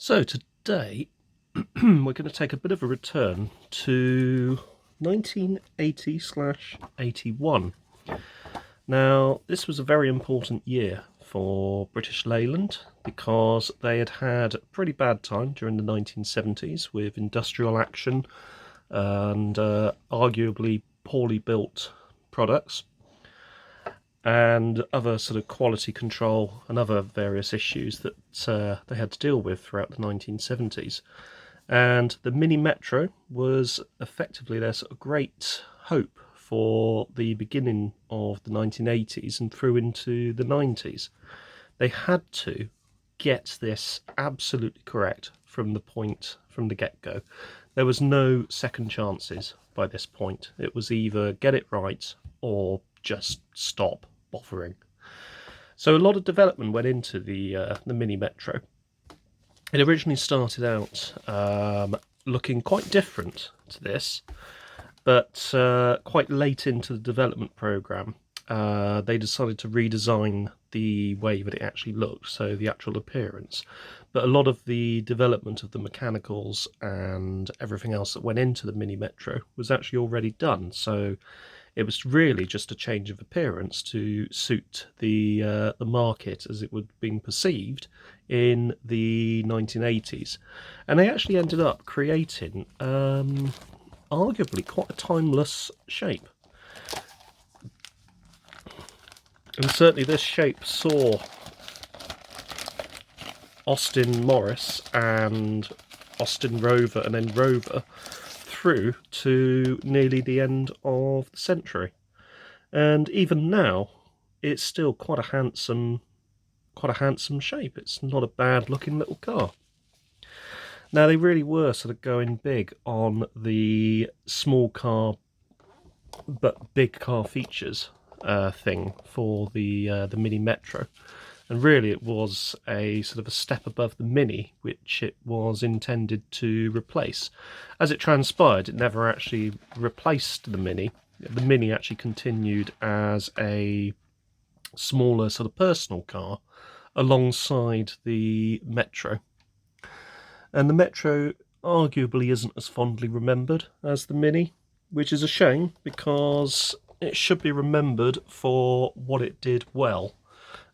So today we're going to take a bit of a return to 1980/81. Now this was a very important year for British Leyland because they had had a pretty bad time during the 1970s with industrial action and arguably poorly built products and other sort of quality control and other various issues that they had to deal with throughout the 1970s. And the miniMetro was effectively their sort of great hope for the beginning of the 1980s and through into the 90s. They had to get this absolutely correct from the get-go. There was no second chances by this point. It was either get it right or just stop bothering. So a lot of development went into the miniMetro. It originally started out looking quite different to this, but quite late into the development program, they decided to redesign the way that it actually looked, so the actual appearance. But a lot of the development of the mechanicals and everything else that went into the miniMetro was actually already done, so it was really just a change of appearance to suit the market as it would have been perceived in the 1980s. And they actually ended up creating arguably quite a timeless shape. And certainly this shape saw Austin Morris and Austin Rover and then Rover through to nearly the end of the century, and even now it's still quite a handsome shape. It's not a bad looking little car. Now they really were sort of going big on the small car but big car features thing for the miniMetro. And really it was a sort of a step above the Mini, which it was intended to replace. As it transpired, it never actually replaced the Mini. The Mini actually continued as a smaller sort of personal car alongside the Metro. And the Metro arguably isn't as fondly remembered as the Mini, which is a shame because it should be remembered for what it did well.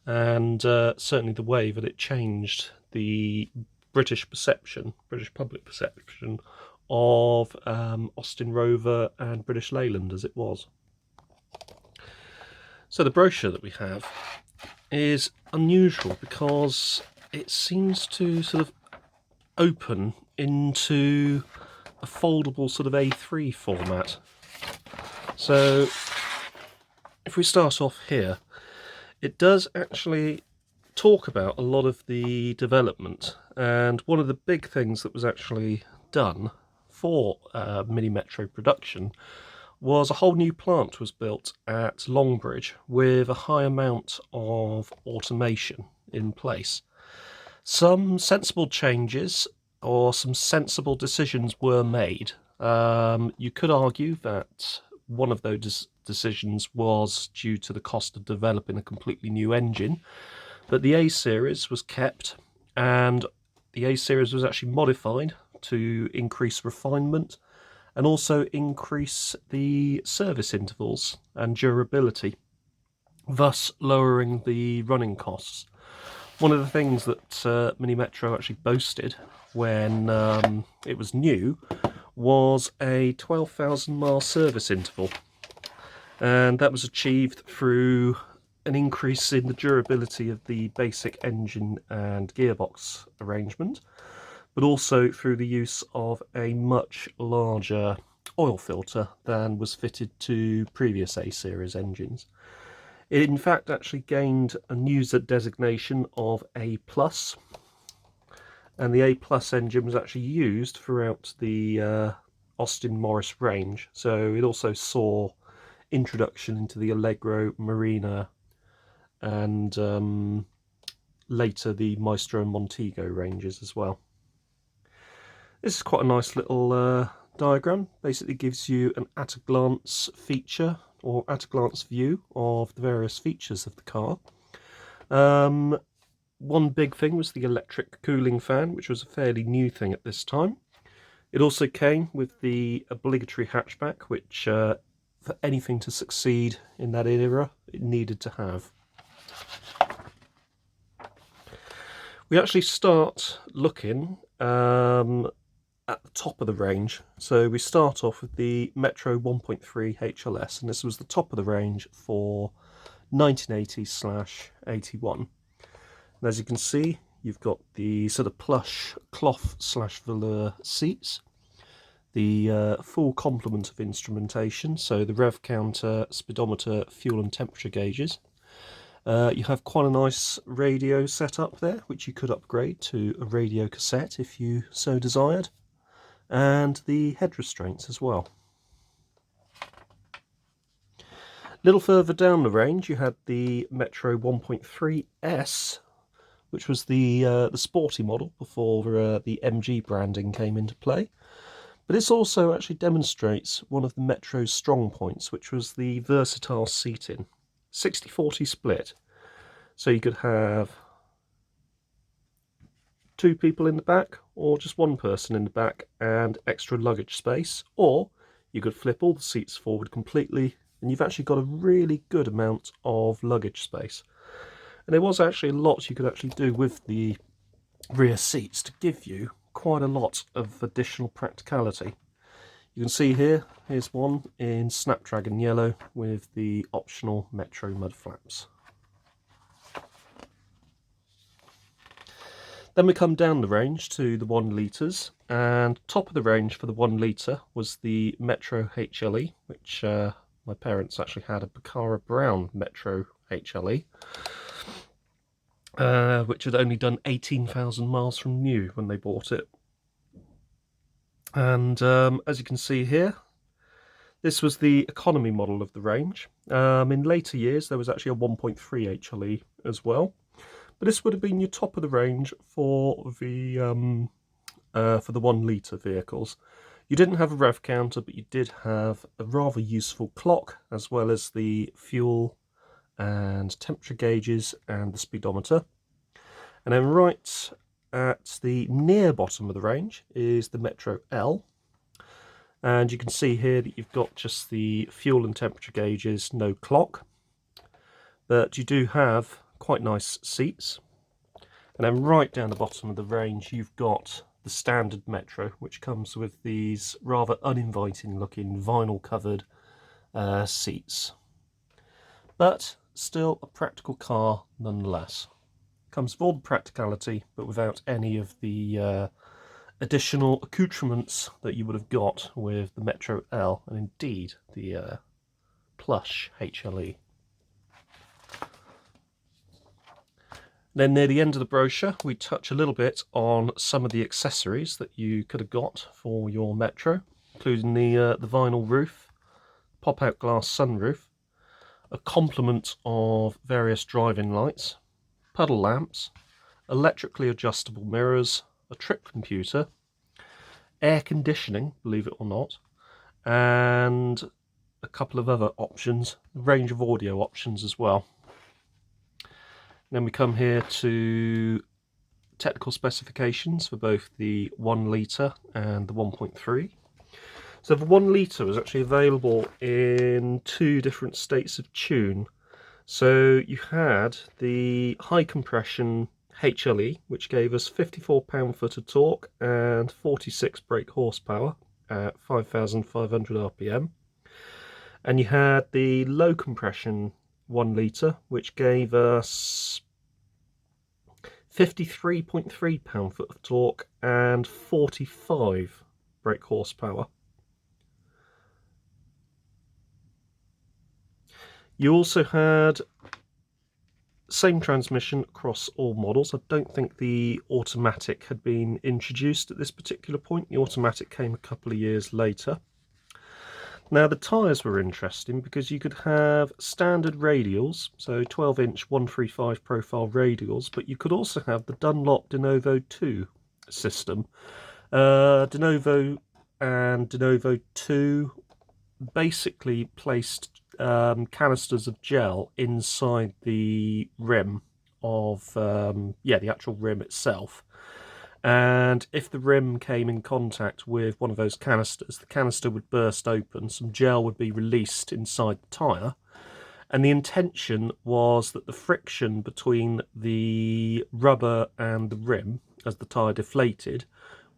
And certainly the way that it changed the British public perception of Austin Rover and British Leyland as it was. So the brochure that we have is unusual because it seems to sort of open into a foldable sort of A3 format. So if we start off here, it does actually talk about a lot of the development, and one of the big things that was actually done for miniMetro production was a whole new plant was built at Longbridge with a high amount of automation in place. Some sensible changes or some sensible decisions were made. You could argue that one of those decisions was due to the cost of developing a completely new engine, but the A series was kept, and the A series was actually modified to increase refinement and also increase the service intervals and durability, thus lowering the running costs. One of the things that miniMetro actually boasted when it was new was a 12,000 mile service interval, and that was achieved through an increase in the durability of the basic engine and gearbox arrangement, but also through the use of a much larger oil filter than was fitted to previous A-series engines. It in fact actually gained a user designation of A+, and the A+ engine was actually used throughout the Austin Morris range, so it also saw introduction into the Allegro, Marina, and later the Maestro and Montego ranges as well. This is quite a nice little diagram. Basically gives you an at-a-glance feature or at-a-glance view of the various features of the car. One big thing was the electric cooling fan, which was a fairly new thing at this time. It also came with the obligatory hatchback, which for anything to succeed in that era, it needed to have. We actually start looking at the top of the range. So we start off with the Metro 1.3 HLS, and this was the top of the range for 1980/81. And as you can see, you've got the sort of plush cloth/velour seats, the full complement of instrumentation, so the rev counter, speedometer, fuel and temperature gauges. You have quite a nice radio set up there, which you could upgrade to a radio cassette if you so desired, and the head restraints as well. A little further down the range, you had the Metro 1.3S, which was the sporty model before the MG branding came into play. But this also actually demonstrates one of the Metro's strong points, which was the versatile seating. 60/40 split. So you could have 2 people in the back, or just 1 person in the back and extra luggage space, or you could flip all the seats forward completely and you've actually got a really good amount of luggage space. And there was actually a lot you could actually do with the rear seats to give you quite a lot of additional practicality. You can see here's one in Snapdragon yellow with the optional Metro mud flaps. Then we come down the range to the 1 litres, and top of the range for the 1 litre was the Metro HLE, which my parents actually had a Baccara Brown Metro HLE, which had only done 18,000 miles from new when they bought it. And as you can see here, this was the economy model of the range. In later years there was actually a 1.3 HLE as well, but this would have been your top of the range for the 1 litre vehicles. You didn't have a rev counter, but you did have a rather useful clock, as well as the fuel and temperature gauges and the speedometer. And then right at the near bottom of the range is the Metro L, and you can see here that you've got just the fuel and temperature gauges, no clock, but you do have quite nice seats. And then right down the bottom of the range you've got the standard Metro, which comes with these rather uninviting looking vinyl covered seats, but still a practical car nonetheless. Comes with all the practicality, but without any of the additional accoutrements that you would have got with the Metro L, and indeed the plush HLE. Then near the end of the brochure we touch a little bit on some of the accessories that you could have got for your Metro, including the vinyl roof, pop-out glass sunroof, a complement of various driving lights, puddle lamps, electrically adjustable mirrors, a trip computer, air conditioning, believe it or not, and a couple of other options, a range of audio options as well. Then we come here to technical specifications for both the 1 litre and the 1.3. So the 1 litre was actually available in 2 different states of tune. So you had the high compression HLE, which gave us 54 pound-foot of torque and 46 brake horsepower at 5,500 RPM. And you had the low compression 1 litre, which gave us 53.3 pound-foot of torque and 45 brake horsepower. You also had same transmission across all models. I don't think the automatic had been introduced at this particular point. The automatic came a couple of years later. Now the tyres were interesting because you could have standard radials, so 12-inch 135 profile radials, but you could also have the Dunlop De Novo 2 system. De Novo and De Novo 2 basically placed canisters of gel inside the rim of the actual rim itself. And if the rim came in contact with one of those canisters, the canister would burst open, some gel would be released inside the tyre, and the intention was that the friction between the rubber and the rim, as the tyre deflated,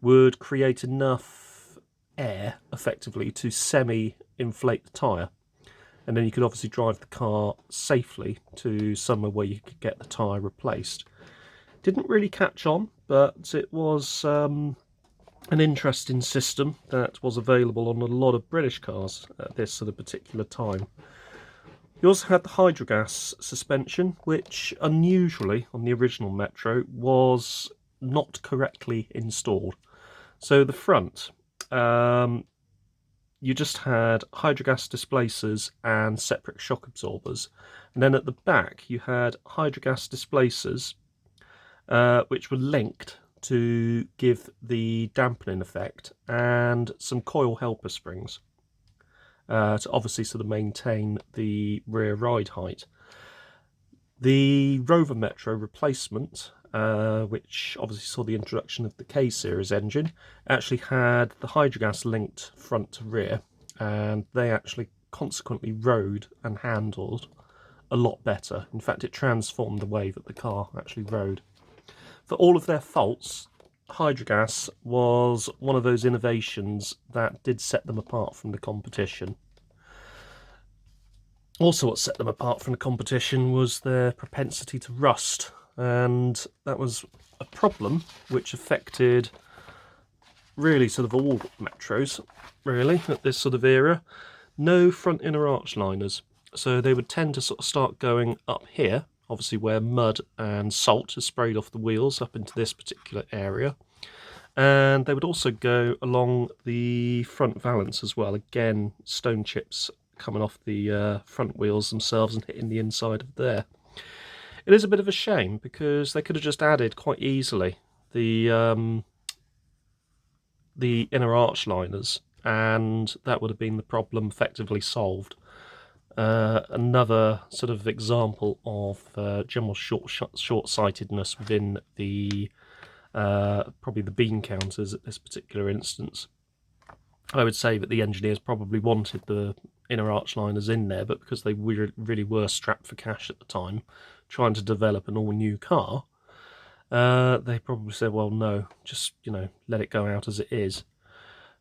would create enough air, effectively, to semi-inflate the tyre. And then you could obviously drive the car safely to somewhere where you could get the tyre replaced. Didn't really catch on, but it was an interesting system that was available on a lot of British cars at this sort of particular time. You also had the hydrogas suspension, which unusually on the original Metro was not correctly installed. So the front, you just had hydrogas displacers and separate shock absorbers, and then at the back you had hydrogas displacers which were linked to give the dampening effect, and some coil helper springs to obviously sort of maintain the rear ride height. The Rover Metro replacement, which obviously saw the introduction of the K-series engine, actually had the hydrogas linked front to rear, and they actually consequently rode and handled a lot better. In fact, it transformed the way that the car actually rode. For all of their faults, hydrogas was one of those innovations that did set them apart from the competition. Also, what set them apart from the competition was their propensity to rust, and that was a problem which affected really sort of all Metros, really, at this sort of era. No front inner arch liners, so they would tend to sort of start going up here, obviously where mud and salt is sprayed off the wheels up into this particular area. And they would also go along the front valance as well. Again, stone chips coming off the front wheels themselves and hitting the inside of there. It is a bit of a shame because they could have just added quite easily the inner arch liners, and that would have been the problem effectively solved. Another sort of example of general short-sightedness within the probably the bean counters at this particular instance. I would say that the engineers probably wanted the inner arch liners in there, but because they really were strapped for cash at the time, trying to develop an all-new car, they probably said, well, no, just, let it go out as it is.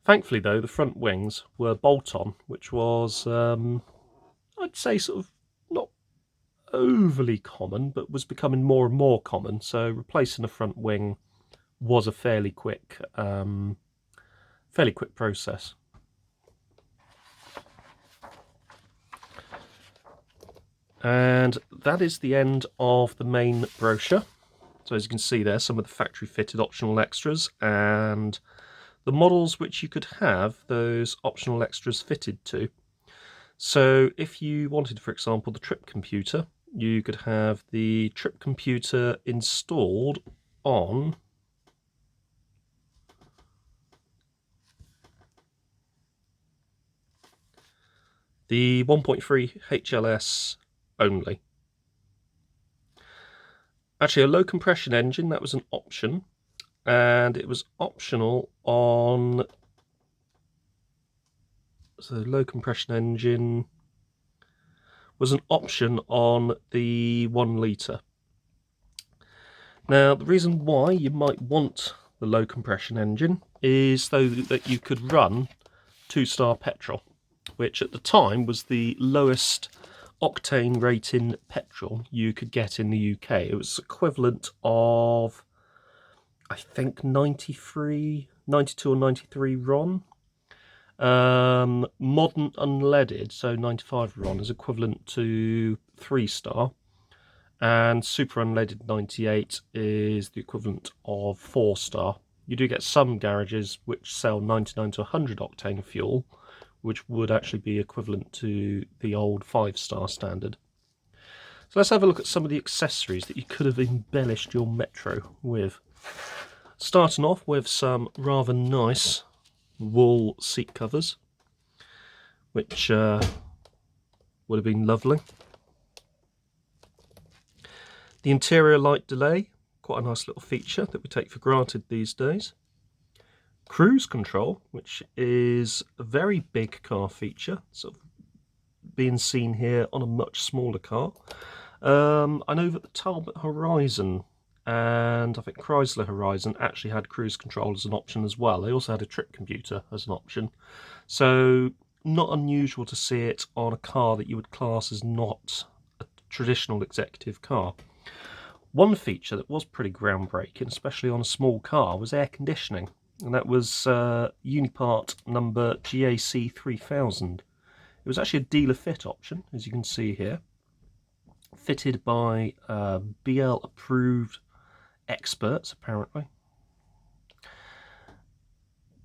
Thankfully, though, the front wings were bolt-on, which was I'd say sort of not overly common, but was becoming more and more common. So replacing a front wing was a fairly quick process. And that is the end of the main brochure. So as you can see there, some of the factory fitted optional extras and the models which you could have those optional extras fitted to. So if you wanted, for example, the trip computer, you could have the trip computer installed on the 1.3 HLS only. Actually, a low compression engine, that was an option, and it was optional on... So low compression engine was an option on the 1 litre. Now, the reason why you might want the low compression engine is so that you could run 2-star petrol, which at the time was the lowest octane rating petrol you could get in the UK. It was equivalent of, I think, 92 or 93 RON. Modern unleaded, so 95 RON, is equivalent to 3-star, and super unleaded 98 is the equivalent of 4-star. You do get some garages which sell 99 to 100 octane fuel, which would actually be equivalent to the old 5-star standard. So let's have a look at some of the accessories that you could have embellished your Metro with. Starting off with some rather nice wool seat covers, which would have been lovely. The interior light delay, quite a nice little feature that we take for granted these days. Cruise control, which is a very big car feature, sort of being seen here on a much smaller car. I know that the Talbot Horizon and I think Chrysler Horizon actually had cruise control as an option as well. They also had a trip computer as an option. So not unusual to see it on a car that you would class as not a traditional executive car. One feature that was pretty groundbreaking, especially on a small car, was air conditioning. And that was Unipart number GAC 3000. It was actually a dealer fit option, as you can see here. Fitted by BL approved experts, apparently.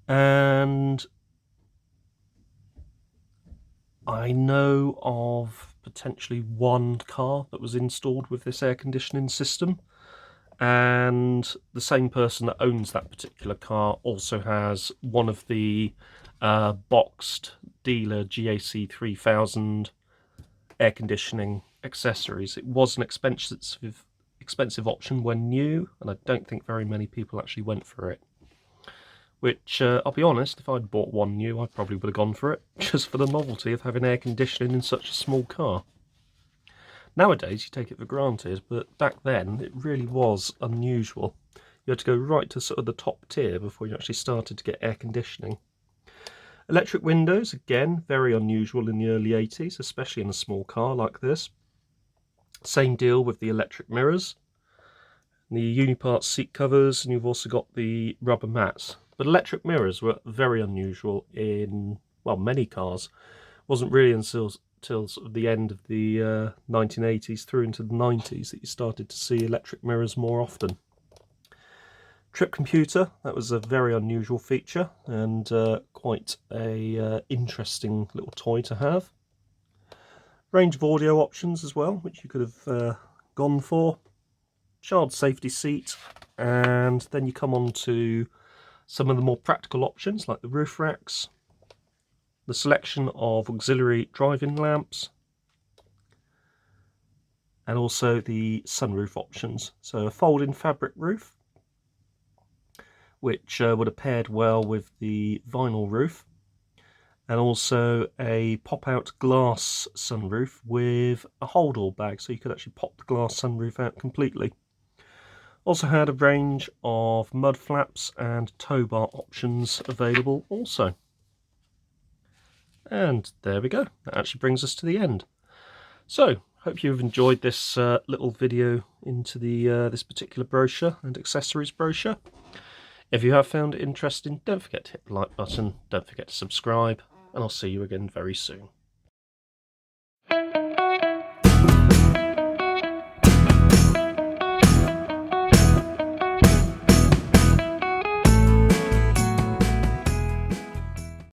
And I know of potentially one car that was installed with this air conditioning system, and the same person that owns that particular car also has one of the boxed dealer GAC 3000 air conditioning accessories. It was an expensive option when new, and I don't think very many people actually went for it. Which, I'll be honest, if I'd bought one new, I probably would have gone for it, just for the novelty of having air conditioning in such a small car. Nowadays, you take it for granted, but back then, it really was unusual. You had to go right to sort of the top tier before you actually started to get air conditioning. Electric windows, again, very unusual in the early 80s, especially in a small car like this. Same deal with the electric mirrors, the Unipart seat covers, and you've also got the rubber mats. But electric mirrors were very unusual in, well, many cars. It wasn't really until sort of the end of the 1980s through into the 90s that you started to see electric mirrors more often. Trip computer, that was a very unusual feature and quite a interesting little toy to have. Range of audio options as well, which you could have gone for. Child safety seat, and then you come on to some of the more practical options like the roof racks, the selection of auxiliary driving lamps, and also the sunroof options. So a fold-in fabric roof, which would have paired well with the vinyl roof, and also a pop-out glass sunroof with a hold-all bag, so you could actually pop the glass sunroof out completely. Also had a range of mud flaps and tow bar options available also. And there we go, that actually brings us to the end. So, hope you've enjoyed this little video into the this particular brochure and accessories brochure. If you have found it interesting, don't forget to hit the like button, don't forget to subscribe, and I'll see you again very soon.